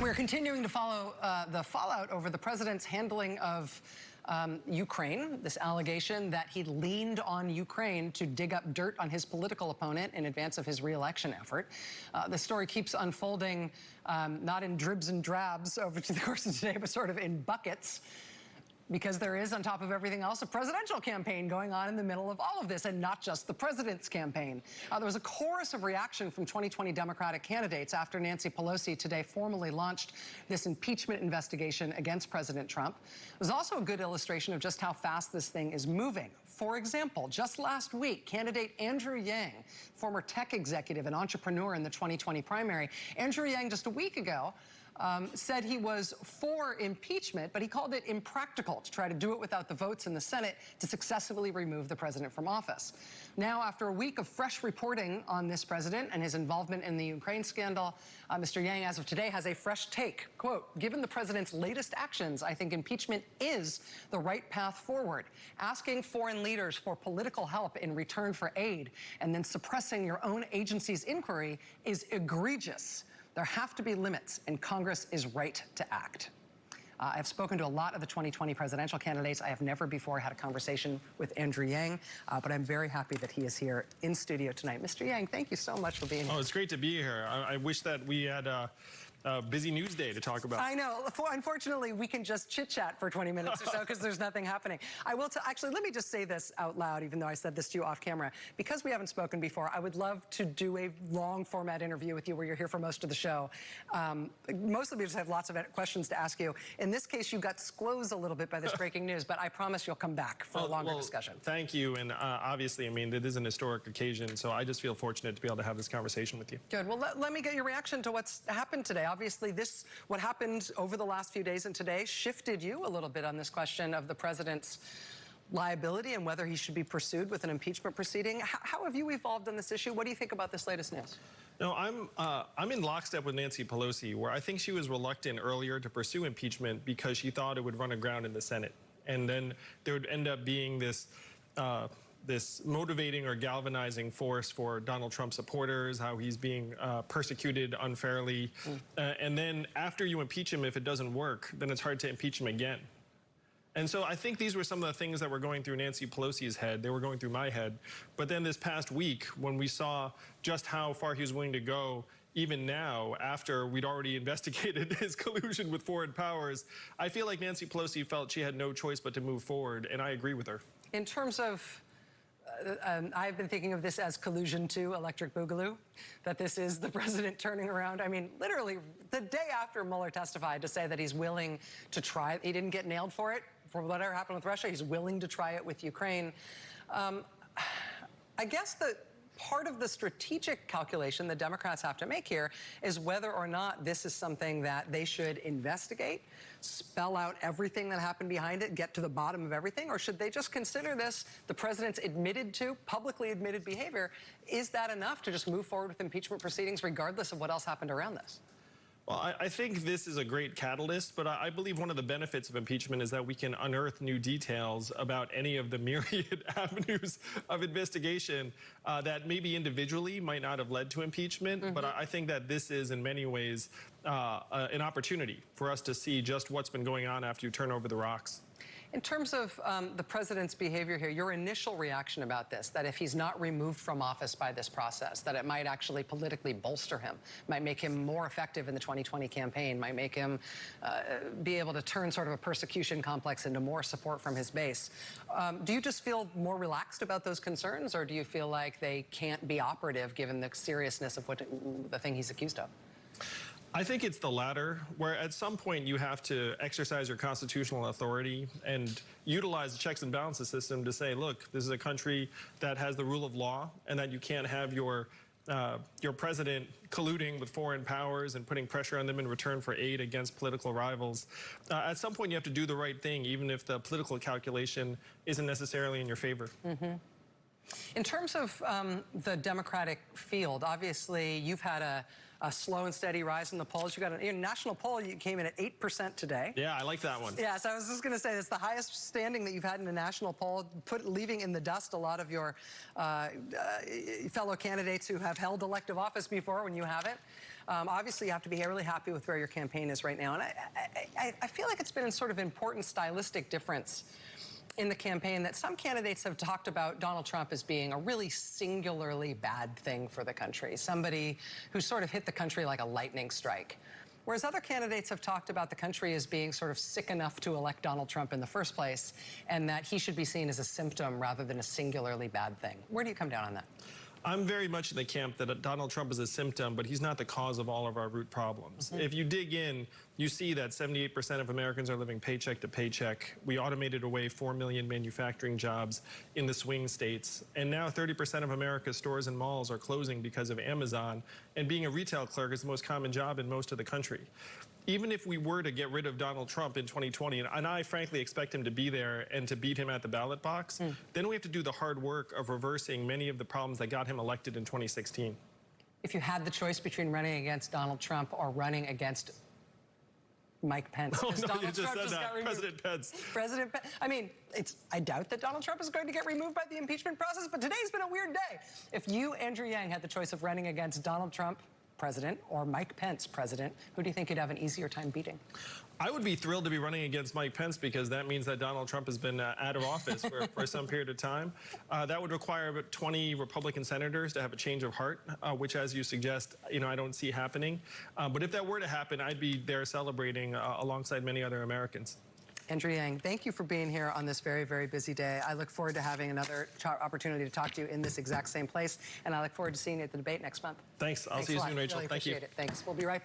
We're continuing to follow the fallout over the president's handling of Ukraine, this allegation that he leaned on Ukraine to dig up dirt on his political opponent in advance of his re-election effort. The story keeps unfolding, not in dribs and drabs over the course of today, but sort of in buckets. Because there is, on top of everything else, a presidential campaign going on in the middle of all of this, and not just the president's campaign. There was a chorus of reaction from 2020 Democratic candidates after Nancy Pelosi today formally launched this impeachment investigation against President Trump. It was also a good illustration of just how fast this thing is moving. For example, just last week, candidate Andrew Yang, former tech executive and entrepreneur in the 2020 primary, Andrew Yang just a week ago said he was for impeachment, but he called it impractical to try to do it without the votes in the Senate to successfully remove the president from office. Now, after a week of fresh reporting on this president and his involvement in the Ukraine scandal, Mr. Yang, as of today, has a fresh take. Quote, given the president's latest actions, I think impeachment is the right path forward. Asking foreign leaders for political help in return for aid and then suppressing your own agency's inquiry is egregious. There have to be limits, and Congress is right to act. I've spoken to a lot of the 2020 presidential candidates. I have never before had a conversation with Andrew Yang, but I'm very happy that he is here in studio tonight. Mr. Yang, thank you so much for being here. Oh, it's great to be here. I wish that we had a busy news day to talk about. I know. Unfortunately, we can just chit-chat for 20 minutes or so because there's nothing happening. I will actually, let me just say this out loud, even though I said this to you off camera. Because we haven't spoken before, I would love to do a long format interview with you where you're here for most of the show. Mostly because I have lots of questions to ask you. In this case, you got squoze a little bit by this breaking news, but I promise you'll come back for a longer discussion. Thank you. And obviously, I mean, it is an historic occasion, so I just feel fortunate to be able to have this conversation with you. Good. Well, let me get your reaction to what's happened today. Obviously, what happened over the last few days and today shifted you a little bit on this question of the president's liability and whether he should be pursued with an impeachment proceeding. How have you evolved on this issue? What do you think about this latest news? No, I'm in lockstep with Nancy Pelosi, where I think she was reluctant earlier to pursue impeachment because she thought it would run aground in the Senate. And then there would end up being this motivating or galvanizing force for Donald Trump supporters, how he's being persecuted unfairly. And then after you impeach him, if it doesn't work, then it's hard to impeach him again. And so I think these were some of the things that were going through Nancy Pelosi's head. They were going through my head. But then this past week, when we saw just how far he was willing to go, even now, after we'd already investigated his collusion with foreign powers, I feel like Nancy Pelosi felt she had no choice but to move forward, and I agree with her. In terms of I've been thinking of this as collusion to Electric Boogaloo, that this is the president turning around. I mean, literally, the day after Mueller testified to say that he's willing to try, he didn't get nailed for it, for whatever happened with Russia, he's willing to try it with Ukraine. I guess that part of the strategic calculation the Democrats have to make here is whether or not this is something that they should investigate, spell out everything that happened behind it, get to the bottom of everything, or should they just consider this the president's publicly admitted behavior? Is that enough to just move forward with impeachment proceedings regardless of what else happened around this? Well, I think this is a great catalyst, but I believe one of the benefits of impeachment is that we can unearth new details about any of the myriad avenues of investigation that maybe individually might not have led to impeachment. But I think that this is in many ways an opportunity for us to see just what's been going on after you turn over the rocks. In terms of the president's behavior here, your initial reaction about this, that if he's not removed from office by this process, that it might actually politically bolster him, might make him more effective in the 2020 campaign, might make him be able to turn sort of a persecution complex into more support from his base. Do you just feel more relaxed about those concerns, or do you feel like they can't be operative given the seriousness of the thing he's accused of? I think it's the latter, where at some point you have to exercise your constitutional authority and utilize the checks and balances system to say, look, this is a country that has the rule of law, and that you can't have your president colluding with foreign powers and putting pressure on them in return for aid against political rivals. At some point you have to do the right thing, even if the political calculation isn't necessarily in your favor. In terms of the Democratic field, obviously you've had a slow and steady rise in the polls. You got a national poll, you came in at 8% today. Yeah, I like that one. Yeah, so I was just going to say it's the highest standing that you've had in a national poll, leaving in the dust a lot of your fellow candidates who have held elective office before when you haven't. Obviously, you have to be really happy with where your campaign is right now. And I feel like it's been a sort of important stylistic difference in the campaign that some candidates have talked about Donald Trump as being a really singularly bad thing for the country, somebody who sort of hit the country like a lightning strike. Whereas other candidates have talked about the country as being sort of sick enough to elect Donald Trump in the first place, and that he should be seen as a symptom rather than a singularly bad thing. Where do you come down on that? I'm very much in the camp that Donald Trump is a symptom, but he's not the cause of all of our root problems. If you dig in, you see that 78% of Americans are living paycheck to paycheck. We automated away 4 million manufacturing jobs in the swing states. And now 30% of America's stores and malls are closing because of Amazon. And being a retail clerk is the most common job in most of the country. Even if we were to get rid of Donald Trump in 2020, and I frankly expect him to be there and to beat him at the ballot box, then we have to do the hard work of reversing many of the problems that got him elected in 2016. If you had the choice between running against Donald Trump or running against Mike Pence. Oh, no, Donald you just Trump said that. President Pence. President Pence. I mean, I doubt that Donald Trump is going to get removed by the impeachment process, but today's been a weird day. If you, Andrew Yang, had the choice of running against Donald Trump, president, or Mike Pence, president, who do you think you'd have an easier time beating? I would be thrilled to be running against Mike Pence because that means that Donald Trump has been out of office for some period of time. That would require about 20 Republican senators to have a change of heart, which, as you suggest, I don't see happening. But if that were to happen, I'd be there celebrating alongside many other Americans. Andrew Yang, thank you for being here on this very, very busy day. I look forward to having another opportunity to talk to you in this exact same place, and I look forward to seeing you at the debate next month. Thanks. I'll see you soon, Rachel. Really Thank you. appreciate it. Thanks. We'll be right back.